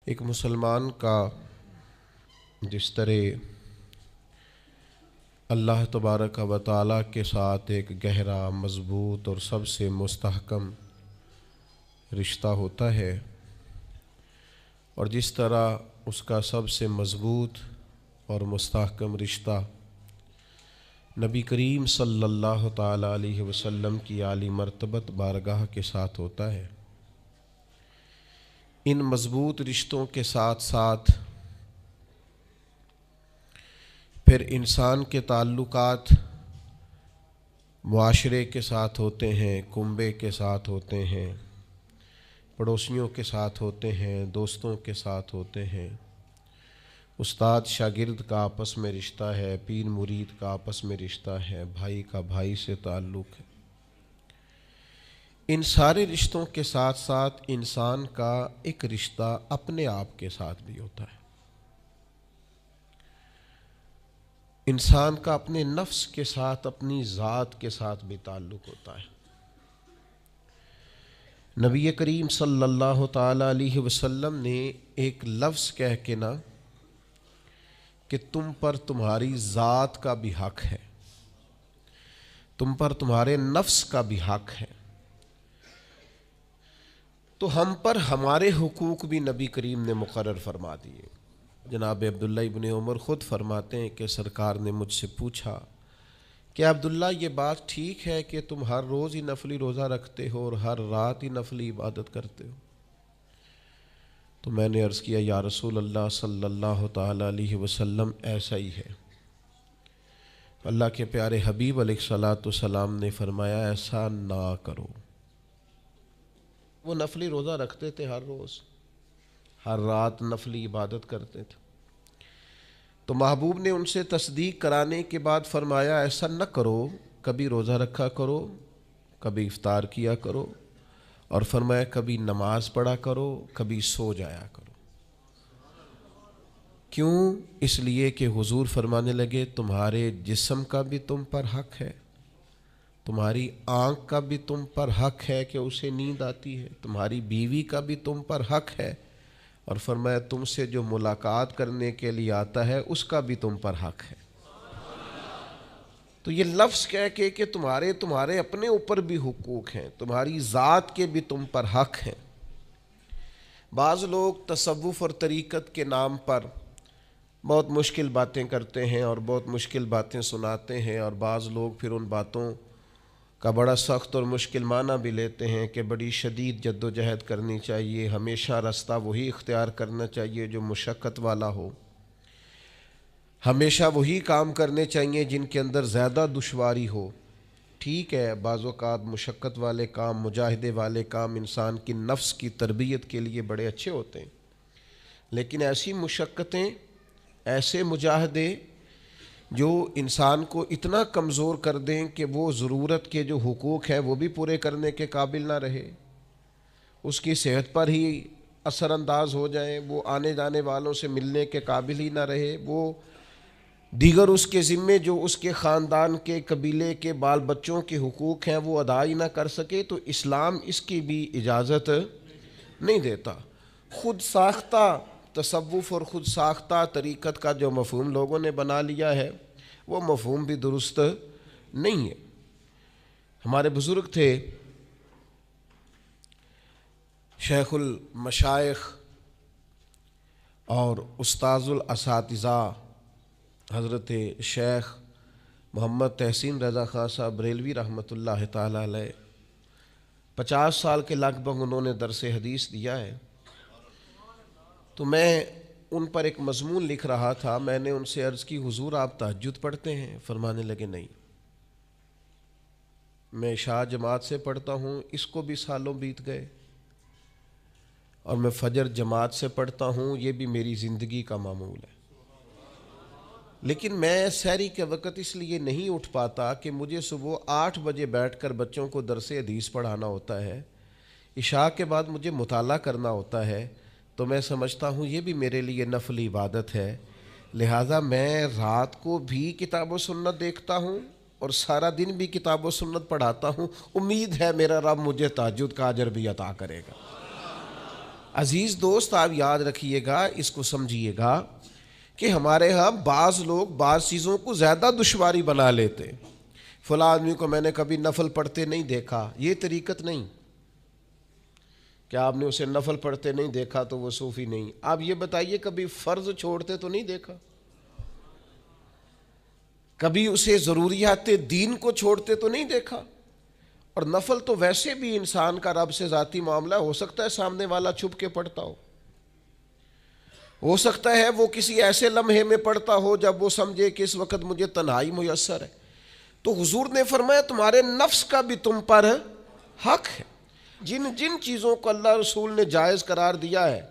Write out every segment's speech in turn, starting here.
ایک مسلمان کا جس طرح اللہ تبارک و تعالیٰ کے ساتھ ایک گہرا، مضبوط اور سب سے مستحکم رشتہ ہوتا ہے، اور جس طرح اس کا سب سے مضبوط اور مستحکم رشتہ نبی کریم صلی اللہ تعالیٰ علیہ وسلم کی اعلی مرتبت بارگاہ کے ساتھ ہوتا ہے، ان مضبوط رشتوں کے ساتھ ساتھ پھر انسان کے تعلقات معاشرے کے ساتھ ہوتے ہیں، کنبے کے ساتھ ہوتے ہیں، پڑوسیوں کے ساتھ ہوتے ہیں، دوستوں کے ساتھ ہوتے ہیں، استاد شاگرد کا آپس میں رشتہ ہے، پیر مرید کا آپس میں رشتہ ہے، بھائی کا بھائی سے تعلق ہے۔ ان سارے رشتوں کے ساتھ ساتھ انسان کا ایک رشتہ اپنے آپ کے ساتھ بھی ہوتا ہے۔ انسان کا اپنے نفس کے ساتھ، اپنی ذات کے ساتھ بھی تعلق ہوتا ہے۔ نبی کریم صلی اللہ تعالیٰ علیہ وسلم نے ایک لفظ کہہ کے نا کہ تم پر تمہاری ذات کا بھی حق ہے، تم پر تمہارے نفس کا بھی حق ہے، تو ہم پر ہمارے حقوق بھی نبی کریم نے مقرر فرما دیے۔ جناب عبداللہ ابن عمر خود فرماتے ہیں کہ سرکار نے مجھ سے پوچھا کہ عبداللہ یہ بات ٹھیک ہے کہ تم ہر روز ہی نفلی روزہ رکھتے ہو اور ہر رات ہی نفلی عبادت کرتے ہو؟ تو میں نے عرض کیا یا رسول اللہ صلی اللہ تعالیٰ علیہ وسلم ایسا ہی ہے۔ اللہ کے پیارے حبیب علیہ الصلاۃ والسلام نے فرمایا ایسا نہ کرو۔ وہ نفلی روزہ رکھتے تھے، ہر روز ہر رات نفلی عبادت کرتے تھے، تو محبوب نے ان سے تصدیق کرانے کے بعد فرمایا ایسا نہ کرو، کبھی روزہ رکھا کرو، کبھی افطار کیا کرو، اور فرمایا کبھی نماز پڑھا کرو، کبھی سو جایا کرو۔ کیوں؟ اس لیے کہ حضور فرمانے لگے تمہارے جسم کا بھی تم پر حق ہے، تمہاری آنکھ کا بھی تم پر حق ہے کہ اسے نیند آتی ہے، تمہاری بیوی کا بھی تم پر حق ہے، اور فرمایا تم سے جو ملاقات کرنے کے لیے آتا ہے اس کا بھی تم پر حق ہے۔ تو یہ لفظ کہہ کے کہ تمہارے اپنے اوپر بھی حقوق ہیں، تمہاری ذات کے بھی تم پر حق ہیں۔ بعض لوگ تصوف اور طریقت کے نام پر بہت مشکل باتیں کرتے ہیں اور بہت مشکل باتیں سناتے ہیں، اور بعض لوگ پھر ان باتوں کا بڑا سخت اور مشکل معنی بھی لیتے ہیں کہ بڑی شدید جد و جہد کرنی چاہیے، ہمیشہ راستہ وہی اختیار کرنا چاہیے جو مشقت والا ہو، ہمیشہ وہی کام کرنے چاہیے جن کے اندر زیادہ دشواری ہو۔ ٹھیک ہے، بعض اوقات مشقت والے کام، مجاہدے والے کام انسان کی نفس کی تربیت کے لیے بڑے اچھے ہوتے ہیں، لیکن ایسی مشقتیں، ایسے مجاہدے جو انسان کو اتنا کمزور کر دیں کہ وہ ضرورت کے جو حقوق ہیں وہ بھی پورے کرنے کے قابل نہ رہے، اس کی صحت پر ہی اثر انداز ہو جائیں، وہ آنے جانے والوں سے ملنے کے قابل ہی نہ رہے، وہ دیگر اس کے ذمے جو اس کے خاندان کے قبیلے کے بال بچوں کے حقوق ہیں وہ ادا ہی نہ کر سکے، تو اسلام اس کی بھی اجازت نہیں دیتا۔ خود ساختہ تصوف اور خود ساختہ طریقت کا جو مفہوم لوگوں نے بنا لیا ہے وہ مفہوم بھی درست نہیں ہے۔ ہمارے بزرگ تھے شیخ المشائخ اور استاذ الاساتذہ حضرت شیخ محمد تحسین رضا خان صاحب بریلوی رحمۃ اللہ تعالیٰ علیہ، 50 سال کے لگ بھگ انہوں نے درس حدیث دیا ہے۔ تو میں ان پر ایک مضمون لکھ رہا تھا، میں نے ان سے عرض کی حضور آپ تہجد پڑھتے ہیں؟ فرمانے لگے نہیں، میں عشاء جماعت سے پڑھتا ہوں، اس کو بھی سالوں بیت گئے، اور میں فجر جماعت سے پڑھتا ہوں، یہ بھی میری زندگی کا معمول ہے، لیکن میں سحری کے وقت اس لیے نہیں اٹھ پاتا کہ مجھے صبح 8 بجے بیٹھ کر بچوں کو درس حدیث پڑھانا ہوتا ہے، عشاء کے بعد مجھے مطالعہ کرنا ہوتا ہے، تو میں سمجھتا ہوں یہ بھی میرے لیے نفلی عبادت ہے، لہٰذا میں رات کو بھی کتاب و سنت دیکھتا ہوں اور سارا دن بھی کتاب و سنت پڑھاتا ہوں، امید ہے میرا رب مجھے تہجد کا اجر بھی عطا کرے گا۔ عزیز دوست آپ یاد رکھیے گا، اس کو سمجھیے گا کہ ہمارے ہاں بعض لوگ بعض چیزوں کو زیادہ دشواری بنا لیتے. فلاں آدمی کو میں نے کبھی نفل پڑھتے نہیں دیکھا، یہ طریقت نہیں. کیا آپ نے اسے نفل پڑھتے نہیں دیکھا تو وہ صوفی نہیں؟ آپ یہ بتائیے کبھی فرض چھوڑتے تو نہیں دیکھا؟ کبھی اسے ضروریات دین کو چھوڑتے تو نہیں دیکھا؟ اور نفل تو ویسے بھی انسان کا رب سے ذاتی معاملہ، ہو سکتا ہے سامنے والا چھپ کے پڑھتا ہو سکتا ہے وہ کسی ایسے لمحے میں پڑھتا ہو جب وہ سمجھے کہ اس وقت مجھے تنہائی میسر ہے. تو حضور نے فرمایا تمہارے نفس کا بھی تم پر حق ہے. جن جن چیزوں کو اللہ رسول نے جائز قرار دیا ہے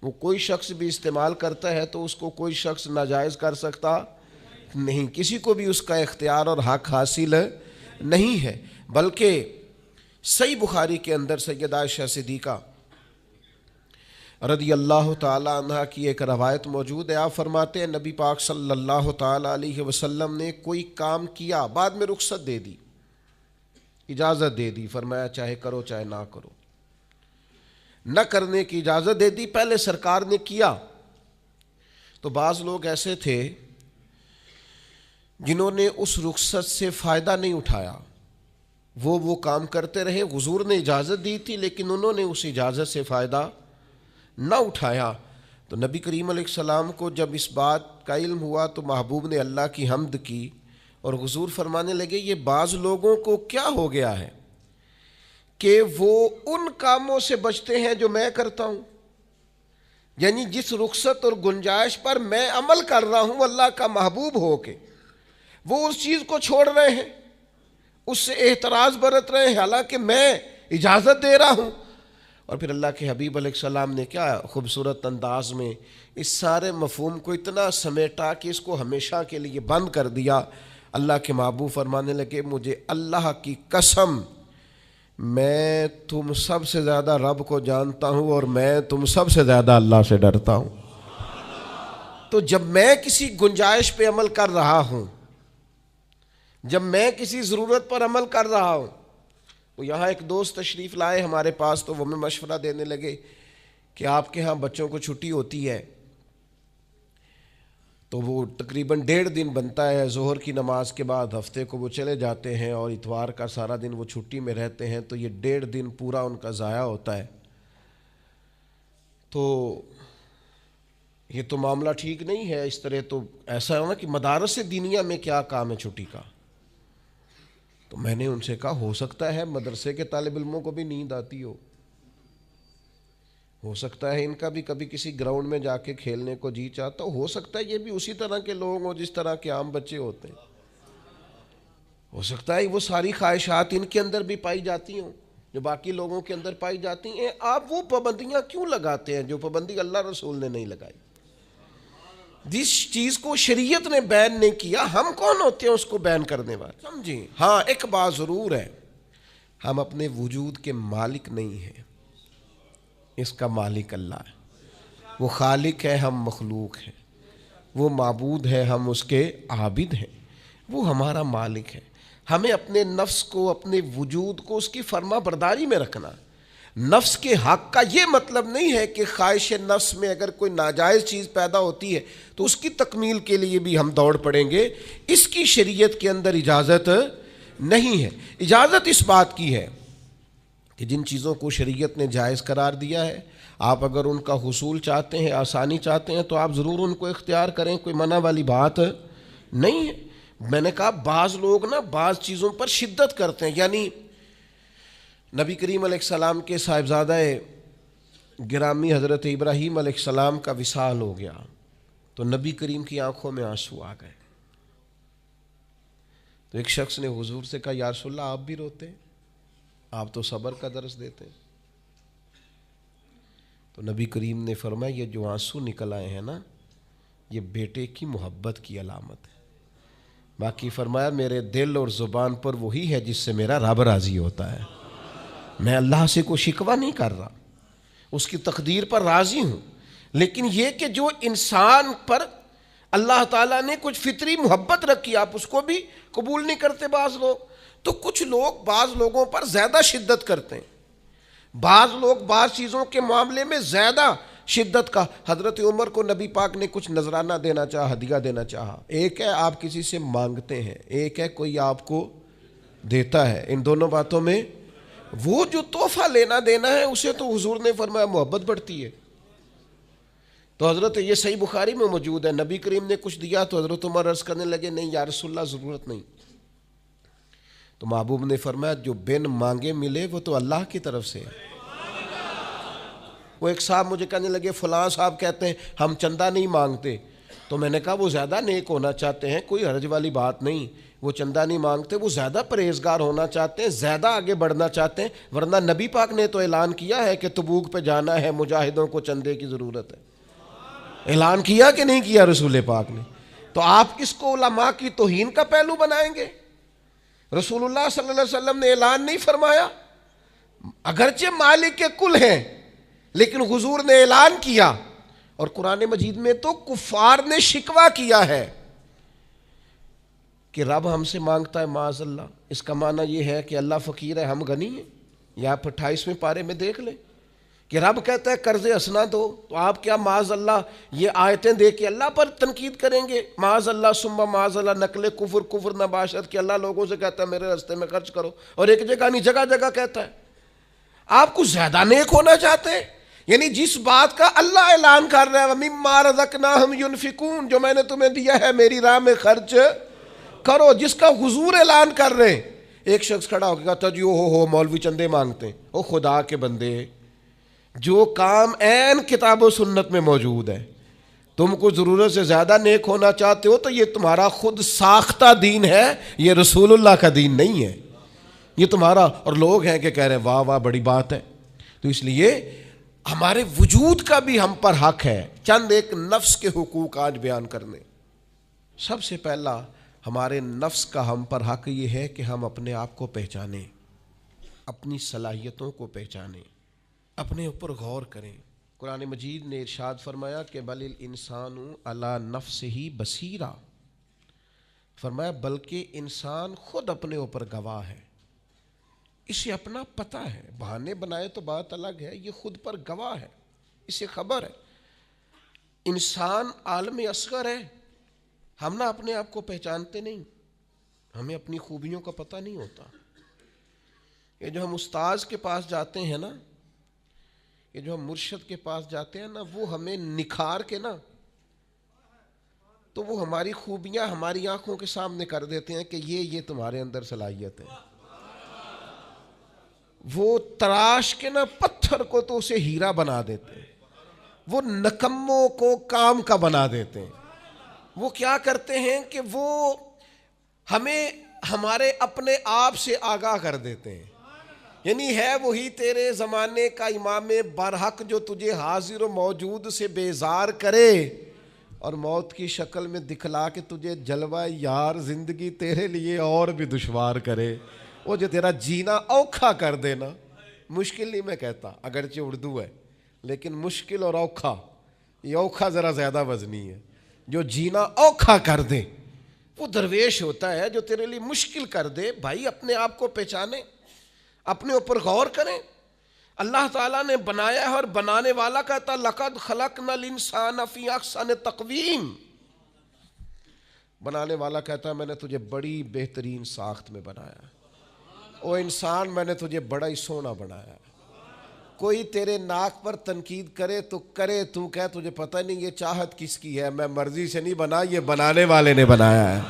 وہ کوئی شخص بھی استعمال کرتا ہے تو اس کو کوئی شخص ناجائز کر سکتا نہیں. کسی کو بھی اس کا اختیار اور حق حاصل نہیں ہے. بلکہ صحیح بخاری کے اندر سیدہ عائشہ صدیقہ رضی اللہ تعالی عنہ کی ایک روایت موجود ہے. آپ فرماتے ہیں نبی پاک صلی اللہ تعالی علیہ وسلم نے کوئی کام کیا، بعد میں رخصت دے دی، اجازت دے دی، فرمایا چاہے کرو چاہے نہ کرو، نہ کرنے کی اجازت دے دی. پہلے سرکار نے کیا تو بعض لوگ ایسے تھے جنہوں نے اس رخصت سے فائدہ نہیں اٹھایا، وہ کام کرتے رہے. حضور نے اجازت دی تھی لیکن انہوں نے اس اجازت سے فائدہ نہ اٹھایا. تو نبی کریم علیہ السلام کو جب اس بات کا علم ہوا تو محبوب نے اللہ کی حمد کی اور حضور فرمانے لگے یہ بعض لوگوں کو کیا ہو گیا ہے کہ وہ ان کاموں سے بچتے ہیں جو میں کرتا ہوں، یعنی جس رخصت اور گنجائش پر میں عمل کر رہا ہوں اللہ کا محبوب ہو کے، وہ اس چیز کو چھوڑ رہے ہیں، اس سے احتراز برت رہے ہیں حالانکہ میں اجازت دے رہا ہوں. اور پھر اللہ کے حبیب علیہ السلام نے کیا خوبصورت انداز میں اس سارے مفہوم کو اتنا سمیٹا کہ اس کو ہمیشہ کے لیے بند کر دیا. اللہ کے محبوب فرمانے لگے مجھے اللہ کی قسم میں تم سب سے زیادہ رب کو جانتا ہوں اور میں تم سب سے زیادہ اللہ سے ڈرتا ہوں. تو جب میں کسی گنجائش پہ عمل کر رہا ہوں، جب میں کسی ضرورت پر عمل کر رہا ہوں، وہ یہاں ایک دوست تشریف لائے ہمارے پاس تو وہ ہمیں مشورہ دینے لگے کہ آپ کے ہاں بچوں کو چھٹی ہوتی ہے تو وہ تقریباً 1.5 دن بنتا ہے، ظہر کی نماز کے بعد ہفتے کو وہ چلے جاتے ہیں اور اتوار کا سارا دن وہ چھٹی میں رہتے ہیں، تو یہ 1.5 دن پورا ان کا ضائع ہوتا ہے. تو یہ تو معاملہ ٹھیک نہیں ہے. اس طرح تو ایسا ہے نا کہ مدارس دینیہ میں کیا کام ہے چھٹی کا؟ تو میں نے ان سے کہا ہو سکتا ہے مدرسے کے طالب علموں کو بھی نیند آتی ہو سکتا ہے ان کا بھی کبھی کسی گراؤنڈ میں جا کے کھیلنے کو جی چاہتا ہو سکتا ہے یہ بھی اسی طرح کے لوگ ہوں جس طرح کے عام بچے ہوتے ہیں، ہو سکتا ہے وہ ساری خواہشات ان کے اندر بھی پائی جاتی ہوں جو باقی لوگوں کے اندر پائی جاتی ہیں. آپ وہ پابندیاں کیوں لگاتے ہیں جو پابندی اللہ رسول نے نہیں لگائی؟ جس چیز کو شریعت نے بین نہیں کیا ہم کون ہوتے ہیں اس کو بین کرنے والے؟ سمجھیں. ہاں ایک بات ضرور ہے، ہم اپنے وجود کے مالک نہیں ہیں، اس کا مالک اللہ ہے. وہ خالق ہے، ہم مخلوق ہیں. وہ معبود ہے، ہم اس کے عابد ہیں. وہ ہمارا مالک ہے. ہمیں اپنے نفس کو، اپنے وجود کو اس کی فرما برداری میں رکھنا. نفس کے حق کا یہ مطلب نہیں ہے کہ خواہش نفس میں اگر کوئی ناجائز چیز پیدا ہوتی ہے تو اس کی تکمیل کے لیے بھی ہم دوڑ پڑیں گے. اس کی شریعت کے اندر اجازت نہیں ہے. اجازت اس بات کی ہے کہ جن چیزوں کو شریعت نے جائز قرار دیا ہے آپ اگر ان کا حصول چاہتے ہیں، آسانی چاہتے ہیں تو آپ ضرور ان کو اختیار کریں، کوئی منع والی بات نہیں ہے. میں نے کہا بعض لوگ نا بعض چیزوں پر شدت کرتے ہیں، یعنی نبی کریم علیہ السلام کے صاحبزادہ گرامی حضرت ابراہیم علیہ السلام کا وصال ہو گیا تو نبی کریم کی آنکھوں میں آنسو آ گئے. تو ایک شخص نے حضور سے کہا یا رسول اللہ آپ بھی روتے ہیں، آپ تو صبر کا درس دیتے ہیں. تو نبی کریم نے فرمایا یہ جو آنسو نکل آئے ہیں نا یہ بیٹے کی محبت کی علامت ہے. باقی فرمایا میرے دل اور زبان پر وہی ہے جس سے میرا رب راضی ہوتا ہے. میں اللہ سے کوئی شکوہ نہیں کر رہا، اس کی تقدیر پر راضی ہوں. لیکن یہ کہ جو انسان پر اللہ تعالیٰ نے کچھ فطری محبت رکھی آپ اس کو بھی قبول نہیں کرتے بعض لوگ. تو کچھ لوگ بعض لوگوں پر زیادہ شدت کرتے ہیں. بعض لوگ بعض چیزوں کے معاملے میں زیادہ شدت کا. حضرت عمر کو نبی پاک نے کچھ نذرانہ دینا چاہا, ہدیہ دینا چاہا. ایک ہے آپ کسی سے مانگتے ہیں, ایک ہے کوئی آپ کو دیتا ہے. ان دونوں باتوں میں وہ جو تحفہ لینا دینا ہے اسے تو حضور نے فرمایا محبت بڑھتی ہے. تو حضرت یہ صحیح بخاری میں موجود ہے, نبی کریم نے کچھ دیا تو حضرت عمر عرض کرنے لگے نہیں یا رسول اللہ ضرورت نہیں. تو محبوب نے فرمایا جو بن مانگے ملے وہ تو اللہ کی طرف سے ہے. وہ ایک صاحب مجھے کہنے لگے فلاں صاحب کہتے ہیں ہم چندہ نہیں مانگتے. تو میں نے کہا وہ زیادہ نیک ہونا چاہتے ہیں, کوئی حرج والی بات نہیں. وہ چندہ نہیں مانگتے, وہ زیادہ پرہیزگار ہونا چاہتے ہیں, زیادہ آگے بڑھنا چاہتے ہیں. ورنہ نبی پاک نے تو اعلان کیا ہے کہ تبوک پہ جانا ہے, مجاہدوں کو چندے کی ضرورت ہے. اعلان کیا کہ نہیں کیا رسول پاک نے؟ تو آپ کس کو علماء کی توہین کا پہلو بنائیں گے؟ رسول اللہ صلی اللہ علیہ وسلم نے اعلان نہیں فرمایا؟ اگرچہ مالک کے کل ہیں لیکن حضور نے اعلان کیا. اور قرآن مجید میں تو کفار نے شکوہ کیا ہے کہ رب ہم سے مانگتا ہے معاذ اللہ. اس کا معنی یہ ہے کہ اللہ فقیر ہے, ہم غنی ہیں. یا آپ 28ویں پارے میں دیکھ لیں کہ رب کہتا ہے قرض حسنہ دو, تو آپ کیا معاذ اللہ یہ آیتیں دے کے اللہ پر تنقید کریں گے؟ معاذ اللہ ثم معاذ اللہ, نقل کفر نباشت کہ اللہ لوگوں سے کہتا ہے میرے راستے میں خرچ کرو, اور ایک جگہ نہیں جگہ جگہ کہتا ہے. آپ کچھ زیادہ نیک ہونا چاہتے ہیں؟ یعنی جس بات کا اللہ اعلان کر رہا ہے وَمِمَّا رَزَقْنَاهُمْ يُنْفِقُونَ, جو میں نے تمہیں دیا ہے میری راہ میں خرچ کرو, جس کا حضور اعلان کر رہے ہیں. ایک شخص کھڑا ہو گیا تھا جی ہو مولوی چندے مانگتے ہیں. او خدا کے بندے, جو کام عین کتاب و سنت میں موجود ہے, تم کو ضرورت سے زیادہ نیک ہونا چاہتے ہو تو یہ تمہارا خود ساختہ دین ہے, یہ رسول اللہ کا دین نہیں ہے. یہ تمہارا, اور لوگ ہیں کہ کہہ رہے ہیں واہ واہ بڑی بات ہے. تو اس لیے ہمارے وجود کا بھی ہم پر حق ہے. چند ایک نفس کے حقوق آج بیان کرنے. سب سے پہلا ہمارے نفس کا ہم پر حق یہ ہے کہ ہم اپنے آپ کو پہچانیں, اپنی صلاحیتوں کو پہچانیں, اپنے اوپر غور کریں. قرآن مجید نے ارشاد فرمایا کہ بل الانسان علی نفسہ بصیرہ, فرمایا بلکہ انسان خود اپنے اوپر گواہ ہے, اسے اپنا پتہ ہے. بہانے بنائے تو بات الگ ہے, یہ خود پر گواہ ہے, اسے خبر ہے. انسان عالم اصغر ہے, ہم نہ اپنے آپ کو پہچانتے نہیں, ہمیں اپنی خوبیوں کا پتہ نہیں ہوتا. یہ جو ہم استاذ کے پاس جاتے ہیں نا, یہ جو ہم مرشد کے پاس جاتے ہیں نا, وہ ہمیں نکھار کے نا تو وہ ہماری خوبیاں ہماری آنکھوں کے سامنے کر دیتے ہیں کہ یہ تمہارے اندر صلاحیت ہے. وہ تراش کے نا پتھر کو تو اسے ہیرا بنا دیتے ہیں, وہ نکموں کو کام کا بنا دیتے ہیں. وہ کیا کرتے ہیں کہ وہ ہمیں ہمارے اپنے آپ سے آگاہ کر دیتے ہیں. یعنی ہے وہی تیرے زمانے کا امام برحق جو تجھے حاضر و موجود سے بیزار کرے اور موت کی شکل میں دکھلا کے تجھے جلوہ یار زندگی تیرے لیے اور بھی دشوار کرے. وہ جو تیرا جینا اوکھا کر دینا, مشکل نہیں میں کہتا, اگرچہ اردو ہے لیکن مشکل اور اوکھا, یہ اوکھا ذرا زیادہ وزنی ہے. جو جینا اوکھا کر دے وہ درویش ہوتا ہے, جو تیرے لیے مشکل کر دے. بھائی اپنے آپ کو پہچانے, اپنے اوپر غور کریں. اللہ تعالیٰ نے بنایا ہے اور بنانے والا کہتا لقد خلقنا الانسان فی احسن تقویم. بنانے والا کہتا ہے میں نے تجھے بڑی بہترین ساخت میں بنایا. او انسان میں نے تجھے بڑا ہی سونا بنایا. کوئی تیرے ناک پر تنقید کرے تو کرے, تو کہہ تجھے پتہ نہیں یہ چاہت کس کی ہے, میں مرضی سے نہیں بنا, یہ بنانے والے نے بنایا ہے.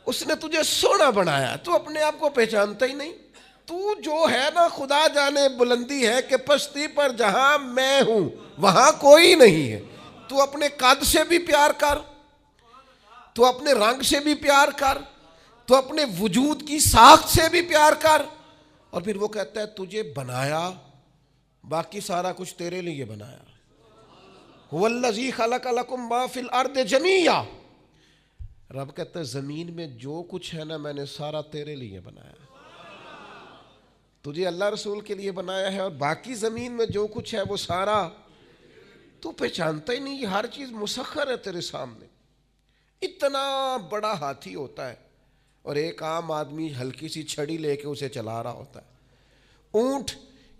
اس نے تجھے سونا بنایا, تو اپنے آپ کو پہچانتا ہی نہیں. تو جو ہے نا خدا جانے بلندی ہے کہ پستی پر جہاں میں ہوں وہاں کوئی نہیں ہے. تو اپنے قد سے بھی پیار کر, تو اپنے رنگ سے بھی پیار کر, تو اپنے وجود کی ساخت سے بھی پیار کر. اور پھر وہ کہتا ہے تجھے بنایا, باقی سارا کچھ تیرے لیے بنایا. هو الذی خلق لکم ما فی الارض جمیعا. رب کہتا ہے زمین میں جو کچھ ہے نا میں نے سارا تیرے لیے بنایا. تجھے اللہ رسول کے لیے بنایا ہے, اور باقی زمین میں جو کچھ ہے وہ سارا تو پہچانتا ہی نہیں. یہ ہر چیز مسخر ہے تیرے سامنے. اتنا بڑا ہاتھی ہوتا ہے اور ایک عام آدمی ہلکی سی چھڑی لے کے اسے چلا رہا ہوتا ہے. اونٹ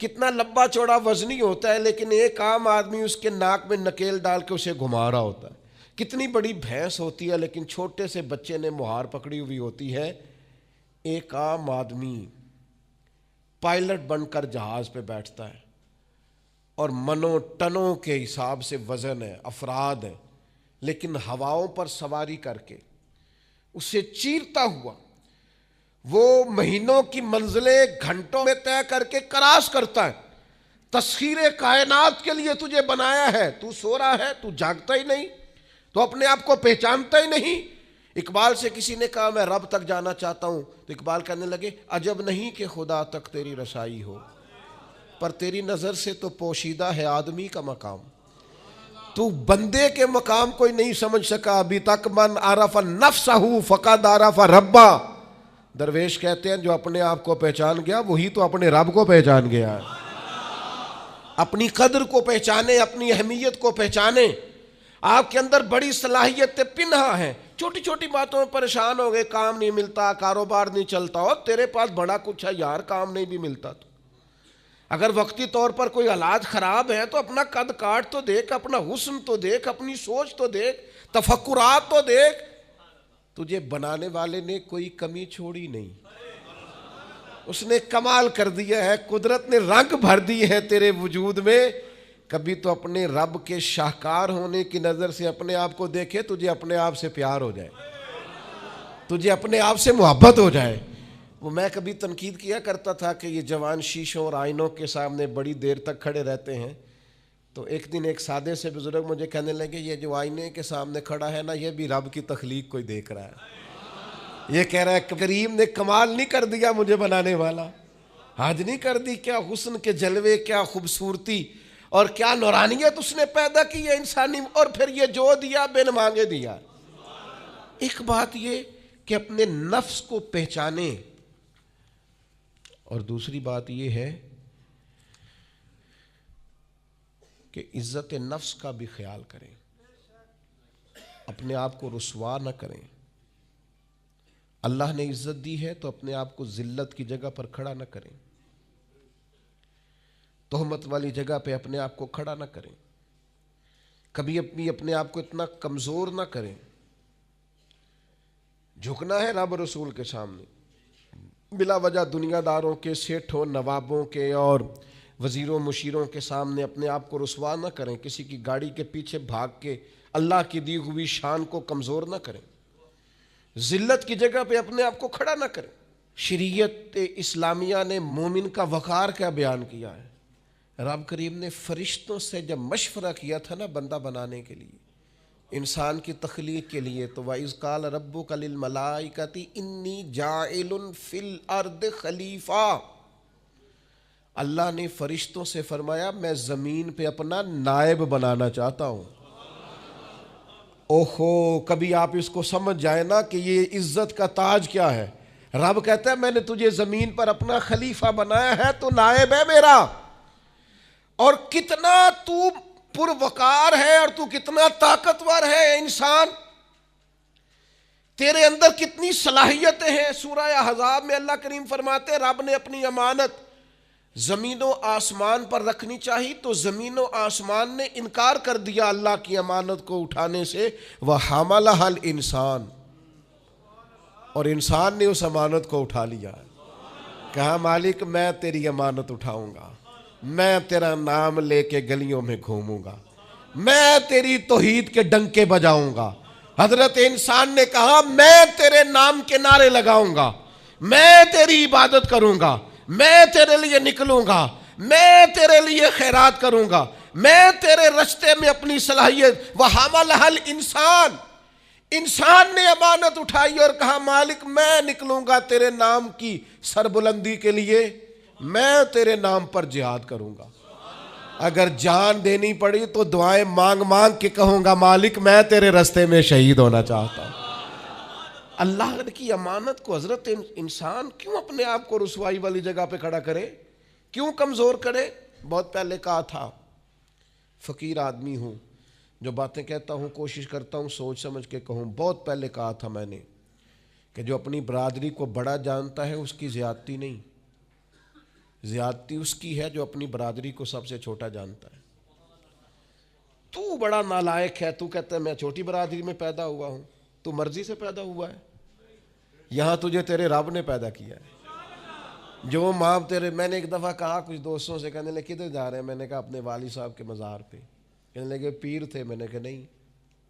کتنا لمبا چوڑا وزنی ہوتا ہے لیکن ایک عام آدمی اس کے ناک میں نکیل ڈال کے اسے گھما رہا ہوتا ہے. کتنی بڑی بھینس ہوتی ہے لیکن چھوٹے سے بچے نے مہار پکڑی ہوئی ہوتی ہے. ایک عام آدمی پائلٹ بن کر جہاز پہ بیٹھتا ہے اور منوں ٹنوں کے حساب سے وزن ہے، افراد ہیں، لیکن ہواؤں پر سواری کر کے اسے چیرتا ہوا وہ مہینوں کی منزلیں گھنٹوں میں طے کر کے کراس کرتا ہے. تسخیر کائنات کے لیے تجھے بنایا ہے، تو سو رہا ہے، تو جاگتا ہی نہیں، تو اپنے آپ کو پہچانتا ہی نہیں. اقبال سے کسی نے کہا میں رب تک جانا چاہتا ہوں، تو اقبال کہنے لگے عجب نہیں کہ خدا تک تیری رسائی ہو، پر تیری نظر سے تو پوشیدہ ہے آدمی کا مقام. تو بندے کے مقام کوئی نہیں سمجھ سکا ابھی تک. من عرف نفسہ فقد عرف ربا. درویش کہتے ہیں جو اپنے آپ کو پہچان گیا وہی تو اپنے رب کو پہچان گیا. اپنی قدر کو پہچانے، اپنی اہمیت کو پہچانے. آپ کے اندر بڑی صلاحیت پنہا ہے، چھوٹی چھوٹی باتوں میں پریشان ہو گئے، کام نہیں ملتا، کاروبار نہیں چلتا. اور تیرے پاس بڑا کچھ ہے یار، کام نہیں بھی ملتا. تو اگر وقتی طور پر کوئی حالات خراب ہیں تو اپنا قد کاٹ تو دیکھ، اپنا حسن تو دیکھ، اپنی سوچ تو دیکھ، تفکرات تو دیکھ. تجھے بنانے والے نے کوئی کمی چھوڑی نہیں، اس نے کمال کر دیا ہے، قدرت نے رنگ بھر دی ہے تیرے وجود میں. کبھی تو اپنے رب کے شاہکار ہونے کی نظر سے اپنے آپ کو دیکھے، تجھے اپنے آپ سے پیار ہو جائے، تجھے اپنے آپ سے محبت ہو جائے. وہ میں کبھی تنقید کیا کرتا تھا کہ یہ جوان شیشوں اور آئینوں کے سامنے بڑی دیر تک کھڑے رہتے ہیں. تو ایک دن ایک سادے سے بزرگ مجھے کہنے لگے یہ جو آئینے کے سامنے کھڑا ہے نا، یہ بھی رب کی تخلیق کوئی دیکھ رہا ہے. یہ کہہ رہا ہے کریم نے کمال نہیں کر دیا مجھے بنانے والا، حج نہیں کر دی. کیا حسن کے جلوے، کیا خوبصورتی اور کیا نورانیت اس نے پیدا کی ہے انسانی. اور پھر یہ جو دیا بن مانگے دیا. ایک بات یہ کہ اپنے نفس کو پہچانے، اور دوسری بات یہ ہے کہ عزت نفس کا بھی خیال کریں، اپنے آپ کو رسوا نہ کریں. اللہ نے عزت دی ہے تو اپنے آپ کو ذلت کی جگہ پر کھڑا نہ کریں، تہمت والی جگہ پہ اپنے آپ کو کھڑا نہ کریں. کبھی اپنے آپ کو اتنا کمزور نہ کریں. جھکنا ہے رب رسول کے سامنے، بلا وجہ دنیا داروں کے، سیٹھوں، نوابوں کے اور وزیروں مشیروں کے سامنے اپنے آپ کو رسوا نہ کریں. کسی کی گاڑی کے پیچھے بھاگ کے اللہ کی دی ہوئی شان کو کمزور نہ کریں. ذلت کی جگہ پہ اپنے آپ کو کھڑا نہ کریں. شریعت اسلامیہ نے مومن کا وقار کیا بیان کیا ہے. رب کریم نے فرشتوں سے جب مشورہ کیا تھا نا بندہ بنانے کے لیے، انسان کی تخلیق کے لیے، تو وَإِذْ قَالَ رَبُّكَ لِلْمَلَائِكَةِ إِنِّي جَاعِلٌ فِي الْأَرْضِ خلیفہ. اللہ نے فرشتوں سے فرمایا میں زمین پہ اپنا نائب بنانا چاہتا ہوں. اوہو، کبھی آپ اس کو سمجھ جائیں نا کہ یہ عزت کا تاج کیا ہے. رب کہتا ہے میں نے تجھے زمین پر اپنا خلیفہ بنایا ہے، تو نائب ہے میرا. اور کتنا تو پروقار ہے اور تو کتنا طاقتور ہے انسان، تیرے اندر کتنی صلاحیتیں ہیں. سورہ احزاب میں اللہ کریم فرماتے ہیں رب نے اپنی امانت زمین و آسمان پر رکھنی چاہی تو زمین و آسمان نے انکار کر دیا اللہ کی امانت کو اٹھانے سے. وَحَمَلَهَا الْإِنسان، اور انسان نے اس امانت کو اٹھا لیا. کہا مالک میں تیری امانت اٹھاؤں گا، میں تیرا نام لے کے گلیوں میں گھوموں گا، میں تیری توحید کے ڈنکے بجاؤں گا. حضرت انسان نے کہا میں تیرے نام کے نعرے لگاؤں گا، میں تیری عبادت کروں گا، میں تیرے لیے نکلوں گا، میں تیرے لیے خیرات کروں گا، میں تیرے رستے میں اپنی صلاحیت. وَحَمَلَهَا الْإِنسان، انسان نے امانت اٹھائی اور کہا مالک میں نکلوں گا تیرے نام کی سربلندی کے لیے، میں تیرے نام پر جہاد کروں گا. اگر جان دینی پڑی تو دعائیں مانگ مانگ کے کہوں گا مالک میں تیرے رستے میں شہید ہونا چاہتا ہوں. اللہ کی امانت کو حضرت انسان کیوں اپنے آپ کو رسوائی والی جگہ پہ کھڑا کرے، کیوں کمزور کرے. بہت پہلے کہا تھا، فقیر آدمی ہوں، جو باتیں کہتا ہوں کوشش کرتا ہوں سوچ سمجھ کے کہوں. بہت پہلے کہا تھا میں نے کہ جو اپنی برادری کو بڑا جانتا ہے اس کی زیادتی نہیں، زیادتی اس کی ہے جو اپنی برادری کو سب سے چھوٹا جانتا ہے. تو بڑا نالائق ہے، تو کہتا ہے میں چھوٹی برادری میں پیدا ہوا ہوں. تو مرضی سے پیدا ہوا ہے، یہاں تجھے تیرے رب نے پیدا کیا ہے. جو ماں تیرے، میں نے ایک دفعہ کہا کچھ دوستوں سے، کہنے لگے کدھر جا رہے ہیں؟ میں نے کہا اپنے والد صاحب کے مزار پہ. کہنے لگے پیر تھے؟ میں نے کہا نہیں.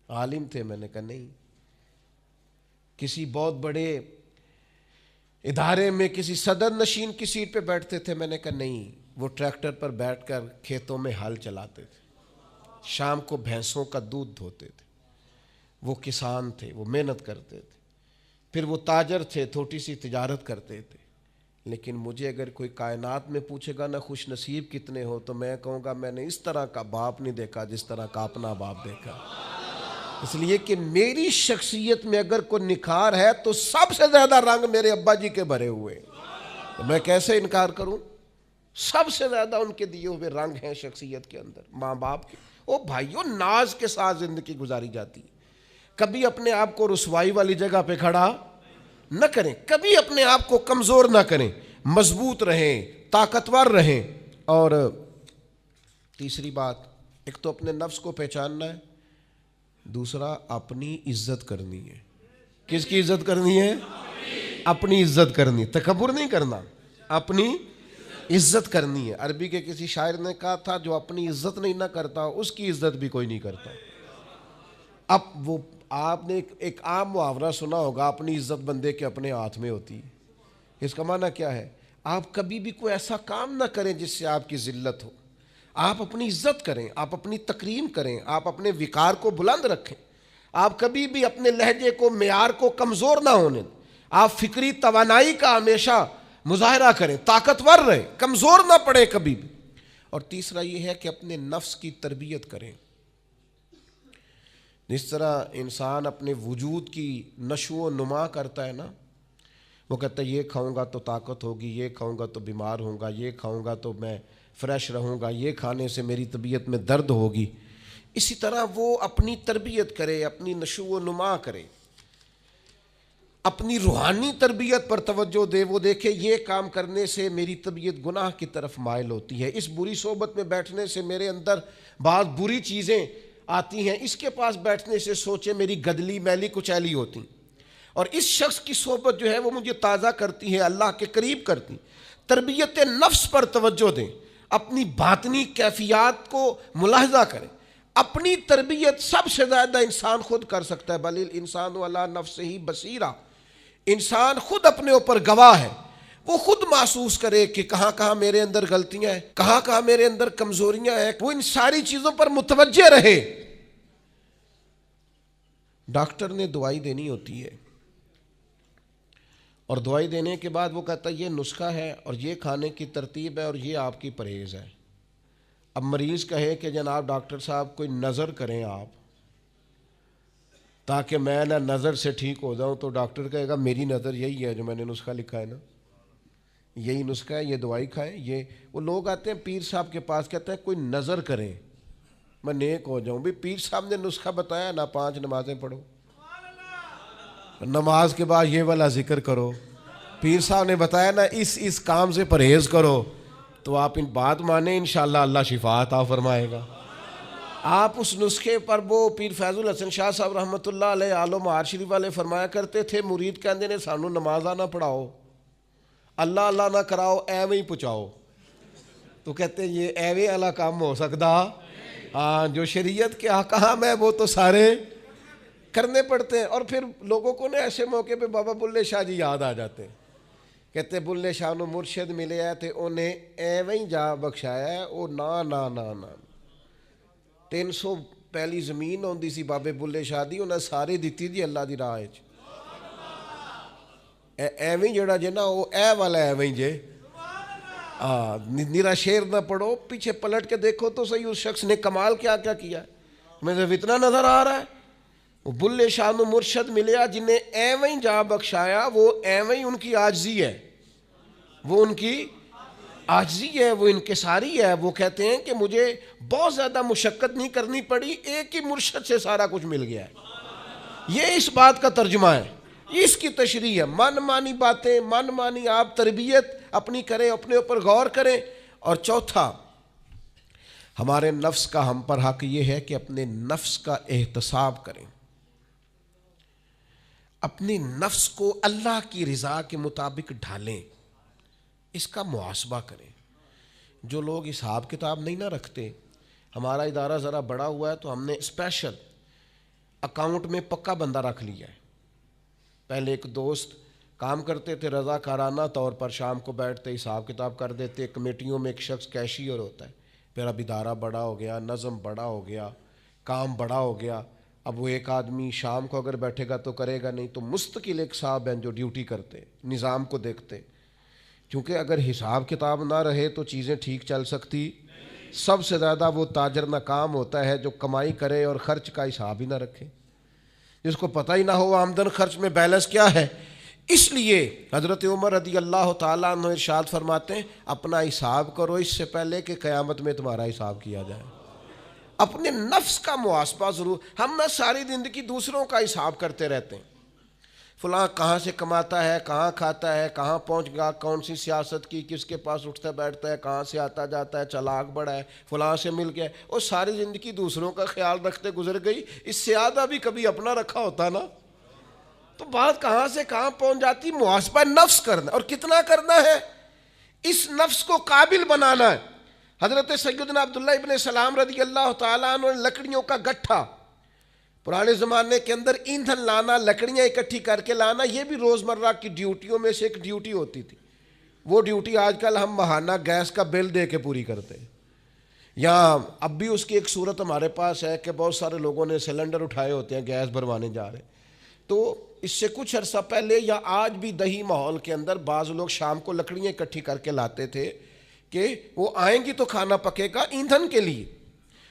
عالم تھے؟ میں نے کہا نہیں. کسی بہت بڑے ادارے میں کسی صدر نشین کی سیٹ پہ بیٹھتے تھے؟ میں نے کہا نہیں. وہ ٹریکٹر پر بیٹھ کر کھیتوں میں ہل چلاتے تھے، شام کو بھینسوں کا دودھ دھوتے تھے. وہ کسان تھے، وہ محنت کرتے تھے. پھر وہ تاجر تھے، چھوٹی سی تجارت کرتے تھے. لیکن مجھے اگر کوئی کائنات میں پوچھے گا نا خوش نصیب کتنے ہو، تو میں کہوں گا میں نے اس طرح کا باپ نہیں دیکھا جس طرح کا اپنا باپ دیکھا. اس لیے کہ میری شخصیت میں اگر کوئی نکھار ہے تو سب سے زیادہ رنگ میرے ابا جی کے بھرے ہوئے. تو میں کیسے انکار کروں؟ سب سے زیادہ ان کے دیے ہوئے رنگ ہیں شخصیت کے اندر، ماں باپ کے. او بھائیوں، ناز کے ساتھ زندگی گزاری جاتی ہے. کبھی اپنے آپ کو رسوائی والی جگہ پہ کھڑا نہ کریں، کبھی اپنے آپ کو کمزور نہ کریں، مضبوط رہیں، طاقتور رہیں. اور تیسری بات، ایک تو اپنے نفس کو پہچاننا ہے، دوسرا اپنی عزت کرنی ہے. کس کی عزت کرنی ہے؟ اپنی عزت کرنی. تکبر نہیں کرنا، اپنی عزت کرنی ہے. عربی کے کسی شاعر نے کہا تھا جو اپنی عزت نہیں نہ کرتا اس کی عزت بھی کوئی نہیں کرتا. اب وہ آپ نے ایک عام محاورہ سنا ہوگا، اپنی عزت بندے کے اپنے ہاتھ میں ہوتی ہے. اس کا معنی کیا ہے؟ آپ کبھی بھی کوئی ایسا کام نہ کریں جس سے آپ کی ذلت ہو. آپ اپنی عزت کریں، آپ اپنی تکریم کریں، آپ اپنے وقار کو بلند رکھیں. آپ کبھی بھی اپنے لہجے کو، معیار کو کمزور نہ ہونے دیں. آپ فکری توانائی کا ہمیشہ مظاہرہ کریں، طاقتور رہیں، کمزور نہ پڑے کبھی بھی. اور تیسرا یہ ہے کہ اپنے نفس کی تربیت کریں. جس طرح انسان اپنے وجود کی نشو و نما کرتا ہے نا، وہ کہتا ہے یہ کھاؤں گا تو طاقت ہوگی، یہ کھاؤں گا تو بیمار ہوں گا، یہ کھاؤں گا تو میں فریش رہوں گا، یہ کھانے سے میری طبیعت میں درد ہوگی. اسی طرح وہ اپنی تربیت کرے، اپنی نشو و نما کرے، اپنی روحانی تربیت پر توجہ دے. وہ دیکھے یہ کام کرنے سے میری طبیعت گناہ کی طرف مائل ہوتی ہے، اس بری صحبت میں بیٹھنے سے میرے اندر بعض بری چیزیں آتی ہیں، اس کے پاس بیٹھنے سے سوچے میری گدلی میلی کچیلی ہوتی، اور اس شخص کی صحبت جو ہے وہ مجھے تازہ کرتی ہے، اللہ کے قریب کرتی. تربیت نفس پر توجہ دیں، اپنی باطنی کیفیات کو ملاحظہ کریں. اپنی تربیت سب سے زیادہ انسان خود کر سکتا ہے. بل الانسان علی نفسہ بصیرہ، انسان خود اپنے اوپر گواہ ہے. وہ خود محسوس کرے کہ کہاں کہاں میرے اندر غلطیاں ہیں، کہاں کہاں میرے اندر کمزوریاں ہیں. وہ ان ساری چیزوں پر متوجہ رہے. ڈاکٹر نے دوائی دینی ہوتی ہے، اور دوائی دینے کے بعد وہ کہتا ہے یہ نسخہ ہے اور یہ کھانے کی ترتیب ہے اور یہ آپ کی پرہیز ہے. اب مریض کہے کہ جناب ڈاکٹر صاحب کوئی نظر کریں آپ تاکہ میں نہ نظر سے ٹھیک ہو جاؤں، تو ڈاکٹر کہے گا میری نظر یہی ہے جو میں نے نسخہ لکھا ہے نا، یہی نسخہ ہے، یہ دوائی کھائیں. یہ وہ لوگ آتے ہیں پیر صاحب کے پاس، کہتے ہیں کوئی نظر کریں میں نیک ہو جاؤں. بھی پیر صاحب نے نسخہ بتایا نا، 5 نمازیں پڑھو، نماز کے بعد یہ والا ذکر کرو. پیر صاحب نے بتایا نا اس کام سے پرہیز کرو، تو آپ ان بات مانیں انشاءاللہ اللہ شفا عطا فرمائے گا. آپ اس نسخے پر، وہ پیر فیض الحسن شاہ صاحب رحمۃ اللہ علیہ آل مہار شریف والے فرمایا کرتے تھے، مرید کہندے نے سانو نمازاں نہ پڑھاؤ، اللہ اللہ نہ کراؤ، ایویں ہی پہنچاؤ. تو کہتے ہیں یہ ایویں والا کام ہو سکتا؟ ہاں، جو شریعت کے احکام ہے وہ تو سارے کرنے پڑتے ہیں. اور پھر لوگوں کو نا ایسے موقع پہ بابا بلے شاہ جی یاد آ جاتے ہیں. کہتے بلے شاہ نو مرشد ملے ہے تے انہیں ایویں جا بخشایا ہے. او نا نا نا نا 300 پہلی زمین ہوندی سی بابے بلے شاہ دی، انہیں ساری دیتی جی اللہ دی راہ وچ. ایویں جڑا جے نا وہ اے والا ایویں جے. نیرا شعر نہ پڑھو، پیچھے پلٹ کے دیکھو تو صحیح اس شخص نے کمال کیا کیا کیا ہے. مجھے اتنا نظر آ رہا ہے وہ بلے شاہ نو مرشد ملیا جنہیں ایویں جا بخشایا، وہ ایویں ان کی عاجزی ہے، وہ ان کی عاجزی ہے، وہ انکساری ہے. وہ کہتے ہیں کہ مجھے بہت زیادہ مشقت نہیں کرنی پڑی، ایک ہی مرشد سے سارا کچھ مل گیا ہے. یہ اس بات کا ترجمہ ہے، اس کی تشریح ہے. من مانی باتیں، من مانی آپ تربیت اپنی کریں, اپنے اوپر غور کریں. اور چوتھا, ہمارے نفس کا ہم پر حق یہ ہے کہ اپنے نفس کا احتساب کریں, اپنے نفس کو اللہ کی رضا کے مطابق ڈھالیں, اس کا محاسبہ کریں. جو لوگ حساب کتاب نہیں نہ رکھتے, ہمارا ادارہ ذرا بڑا ہوا ہے تو ہم نے اسپیشل اکاؤنٹ میں پکا بندہ رکھ لیا ہے. پہلے ایک دوست کام کرتے تھے رضا کارانہ طور پر, شام کو بیٹھتے حساب کتاب کر دیتے. کمیٹیوں میں ایک شخص کیشیئر ہوتا ہے. پھر اب ادارہ بڑا ہو گیا, نظم بڑا ہو گیا, کام بڑا ہو گیا. اب وہ ایک آدمی شام کو اگر بیٹھے گا تو کرے گا نہیں, تو مستقل ایک صاحب ہیں جو ڈیوٹی کرتے, نظام کو دیکھتے. کیونکہ اگر حساب کتاب نہ رہے تو چیزیں ٹھیک چل سکتی. سب سے زیادہ وہ تاجر ناکام ہوتا ہے جو کمائی کرے اور خرچ کا حساب ہی نہ رکھے, جس کو پتہ ہی نہ ہو آمدن خرچ میں بیلنس کیا ہے. اس لیے حضرت عمر رضی اللہ تعالیٰ عنہ ارشاد فرماتے ہیں, اپنا حساب کرو اس سے پہلے کہ قیامت میں تمہارا حساب کیا جائے. اپنے نفس کا محاسبہ ضرور. ہم نہ ساری زندگی دوسروں کا حساب کرتے رہتے ہیں, فلاں کہاں سے کماتا ہے, کہاں کھاتا ہے, کہاں پہنچ گیا, کون سی سیاست کی, کس کے پاس اٹھتا بیٹھتا ہے, کہاں سے آتا جاتا ہے, چلاک بڑا ہے, فلاں سے مل گیا. اور ساری زندگی دوسروں کا خیال رکھتے گزر گئی. اس سے زیادہ بھی کبھی اپنا رکھا ہوتا نا, تو بات کہاں سے کہاں پہنچ جاتی. محاسبہ نفس کرنا, اور کتنا کرنا ہے, اس نفس کو قابل بنانا ہے. حضرت سیدنا عبداللہ ابن سلام رضی اللہ تعالیٰ عنہ نے لکڑیوں کا گٹھا, پرانے زمانے کے اندر ایندھن لانا, لکڑیاں اکٹھی کر کے لانا, یہ بھی روزمرہ کی ڈیوٹیوں میں سے ایک ڈیوٹی ہوتی تھی. وہ ڈیوٹی آج کل ہم ماہانہ گیس کا بل دے کے پوری کرتے ہیں. یا اب بھی اس کی ایک صورت ہمارے پاس ہے کہ بہت سارے لوگوں نے سلنڈر اٹھائے ہوتے ہیں, گیس بھروانے جا رہے ہیں. تو اس سے کچھ عرصہ پہلے یا آج بھی دیہی ماحول کے اندر بعض لوگ شام کو لکڑیاں اکٹھی کر کے لاتے تھے کہ وہ آئیں گی تو کھانا پکے گا ایندھن کے لیے.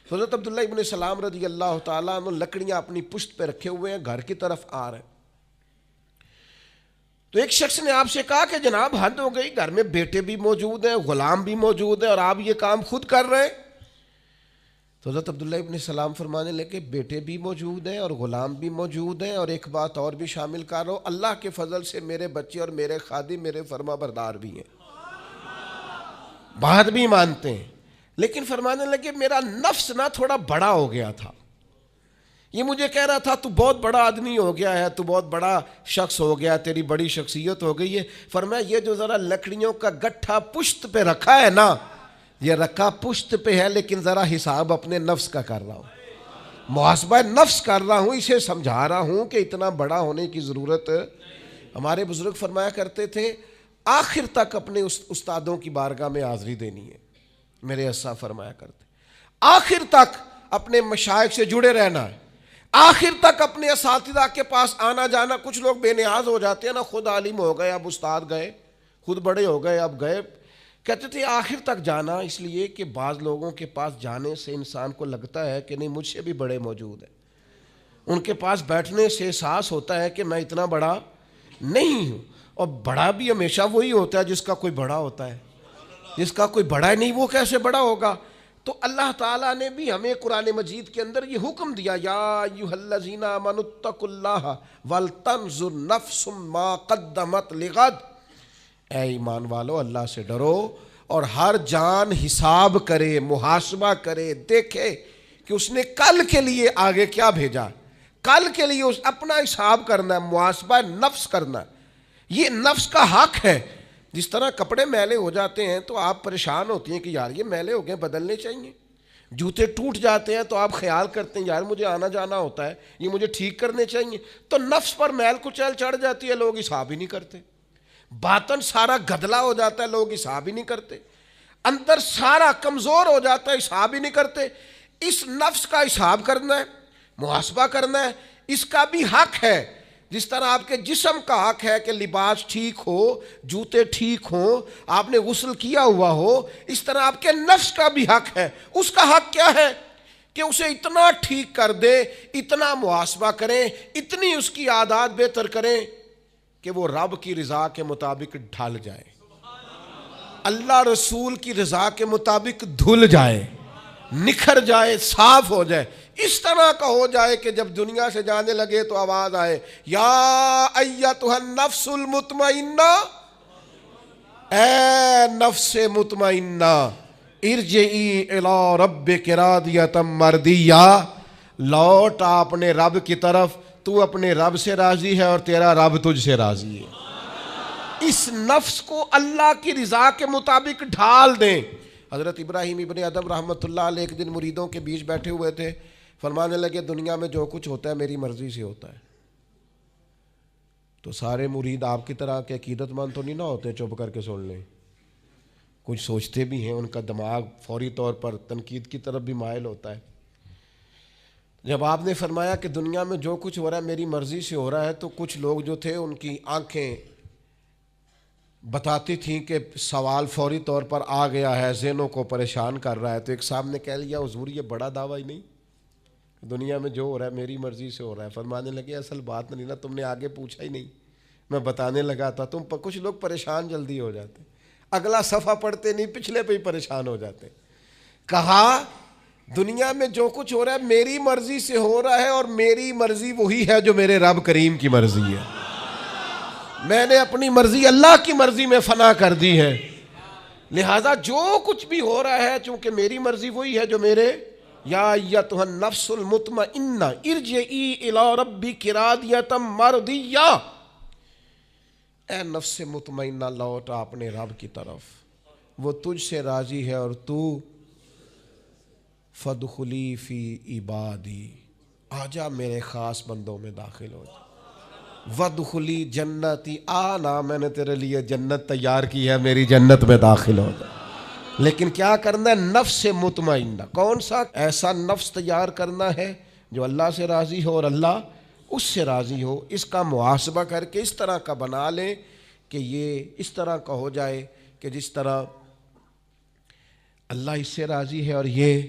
حضرت عبداللہ ابن سلام رضی اللہ تعالیٰ عنہ لکڑیاں اپنی پشت پہ رکھے ہوئے ہیں, گھر کی طرف آ رہے ہیں. تو ایک شخص نے آپ سے کہا کہ جناب حد ہو گئی, گھر میں بیٹے بھی موجود ہیں, غلام بھی موجود ہیں, اور آپ یہ کام خود کر رہے ہیں. تو حضرت عبداللہ ابن سلام فرمانے لگے, بیٹے بھی موجود ہیں اور غلام بھی موجود ہیں, اور ایک بات اور بھی شامل کر رہا ہوں, اللہ کے فضل سے میرے بچے اور میرے خادم میرے فرما بردار بھی ہیں, بات بھی مانتے ہیں. لیکن فرمانے لگے میرا نفس نہ تھوڑا بڑا ہو گیا تھا. یہ مجھے کہہ رہا تھا تو بہت بڑا آدمی ہو گیا ہے, تو بہت بڑا شخص ہو گیا, تیری بڑی شخصیت ہو گئی ہے. فرمایا یہ جو ذرا لکڑیوں کا گٹھا پشت پہ رکھا ہے نا, یہ رکھا پشت پہ ہے, لیکن ذرا حساب اپنے نفس کا کر رہا ہوں, محاسبہ نفس کر رہا ہوں, اسے سمجھا رہا ہوں کہ اتنا بڑا ہونے کی ضرورت. ہمارے بزرگ فرمایا کرتے تھے آخر تک اپنے استادوں کی بارگاہ میں حاضری دینی ہے. میرے اسا فرمایا کرتے آخر تک اپنے مشائخ سے جڑے رہنا ہے, آخر تک اپنے اساتذہ کے پاس آنا جانا. کچھ لوگ بے نیاز ہو جاتے ہیں نا, خود عالم ہو گئے اب استاد گئے, خود بڑے ہو گئے اب گئے. کہتے تھے آخر تک جانا, اس لیے کہ بعض لوگوں کے پاس جانے سے انسان کو لگتا ہے کہ نہیں مجھ سے بھی بڑے موجود ہیں. ان کے پاس بیٹھنے سے احساس ہوتا ہے کہ میں اتنا بڑا نہیں ہوں. اور بڑا بھی ہمیشہ وہی ہوتا ہے جس کا کوئی بڑا ہوتا ہے, جس کا کوئی بڑا ہی نہیں وہ کیسے بڑا ہوگا. تو اللہ تعالیٰ نے بھی ہمیں قرآن مجید کے اندر یہ حکم دیا, یا ایھا الذین آمنوا اتقوا اللہ ولتنظر نفس ما قدمت لغد. اے ایمان والو اللہ سے ڈرو اور ہر جان حساب کرے, محاسبہ کرے, دیکھے کہ اس نے کل کے لیے آگے کیا بھیجا. کل کے لیے اس اپنا حساب کرنا ہے, محاسبہ نفس کرنا ہے. یہ نفس کا حق ہے. جس طرح کپڑے میلے ہو جاتے ہیں تو آپ پریشان ہوتی ہیں کہ یار یہ میلے ہو گئے بدلنے چاہیے. جوتے ٹوٹ جاتے ہیں تو آپ خیال کرتے ہیں یار مجھے آنا جانا ہوتا ہے, یہ مجھے ٹھیک کرنے چاہیے. تو نفس پر میل کچیل چڑھ جاتی ہے, لوگ حساب ہی نہیں کرتے. باطن سارا گدلا ہو جاتا ہے, لوگ حساب ہی نہیں کرتے. اندر سارا کمزور ہو جاتا ہے, حساب ہی نہیں کرتے. اس نفس کا حساب کرنا ہے, محاسبہ کرنا ہے. اس کا بھی حق ہے. جس طرح آپ کے جسم کا حق ہے کہ لباس ٹھیک ہو, جوتے ٹھیک ہوں, آپ نے غسل کیا ہوا ہو, اس طرح آپ کے نفس کا بھی حق ہے. اس کا حق کیا ہے کہ اسے اتنا ٹھیک کر دے, اتنا محاسبہ کریں, اتنی اس کی عادات بہتر کریں کہ وہ رب کی رضا کے مطابق ڈھل جائے, اللہ رسول کی رضا کے مطابق دھل جائے, نکھر جائے, صاف ہو جائے. اس طرح کا ہو جائے کہ جب دنیا سے جانے لگے تو آواز آئے, یا ایتھا النفس المطمئنہ اے نفس مطمئنہ ارجعی الی ربک راضیۃ مرضیہ، لوٹ اپنے رب کی طرف، تو اپنے رب سے راضی ہے اور تیرا رب تجھ سے راضی ہے۔ اس نفس کو اللہ کی رضا کے مطابق ڈھال دیں۔ حضرت ابراہیم ابن ادم رحمۃ اللہ علیہ ایک دن مریدوں کے بیچ بیٹھے ہوئے تھے، فرمانے لگے دنیا میں جو کچھ ہوتا ہے میری مرضی سے ہوتا ہے۔ تو سارے مرید آپ کی طرح کے عقیدت مند تو نہیں نہ ہوتے چپ کر کے سن لیں، کچھ سوچتے بھی ہیں، ان کا دماغ فوری طور پر تنقید کی طرف بھی مائل ہوتا ہے۔ جب آپ نے فرمایا کہ دنیا میں جو کچھ ہو رہا ہے میری مرضی سے ہو رہا ہے، تو کچھ لوگ جو تھے ان کی آنکھیں بتاتی تھیں کہ سوال فوری طور پر آ گیا ہے، ذہنوں کو پریشان کر رہا ہے۔ تو ایک صاحب نے کہہ لیا حضور یہ بڑا دعویٰ ہی نہیں، دنیا میں جو ہو رہا ہے میری مرضی سے ہو رہا ہے۔ فرمانے لگے اصل بات نہیں نا، تم نے آگے پوچھا ہی نہیں، میں بتانے لگا تھا۔ کچھ لوگ پریشان جلدی ہو جاتے، اگلا صفحہ پڑھتے نہیں پچھلے پہ ہی پریشان ہو جاتے۔ کہا دنیا میں جو کچھ ہو رہا ہے میری مرضی سے ہو رہا ہے، اور میری مرضی وہی ہے جو میرے رب کریم کی مرضی ہے۔ میں نے اپنی مرضی اللہ کی مرضی میں فنا کر دی ہے، لہذا جو کچھ بھی ہو رہا ہے چونکہ میری مرضی وہی ہے جو میرے یا ایتھا النفس المطمئنہ ارجعی الی ربک راضیۃ مرضیہ، اے نفس مطمئنہ لوٹ اپنے رب کی طرف، وہ تجھ سے راضی ہے اور تو فادخلی فی عبادی، آجا میرے خاص بندوں میں داخل ہو جا، وادخلی جنتی، آنا میں نے تیرے لیے جنت تیار کی ہے، میری جنت میں داخل ہو جا۔ لیکن کیا کرنا ہے؟ نفس مطمئنہ، کون سا؟ ایسا نفس تیار کرنا ہے جو اللہ سے راضی ہو اور اللہ اس سے راضی ہو۔ اس کا محاسبہ کر کے اس طرح کا بنا لیں کہ یہ اس طرح کا ہو جائے کہ جس طرح اللہ اس سے راضی ہے اور یہ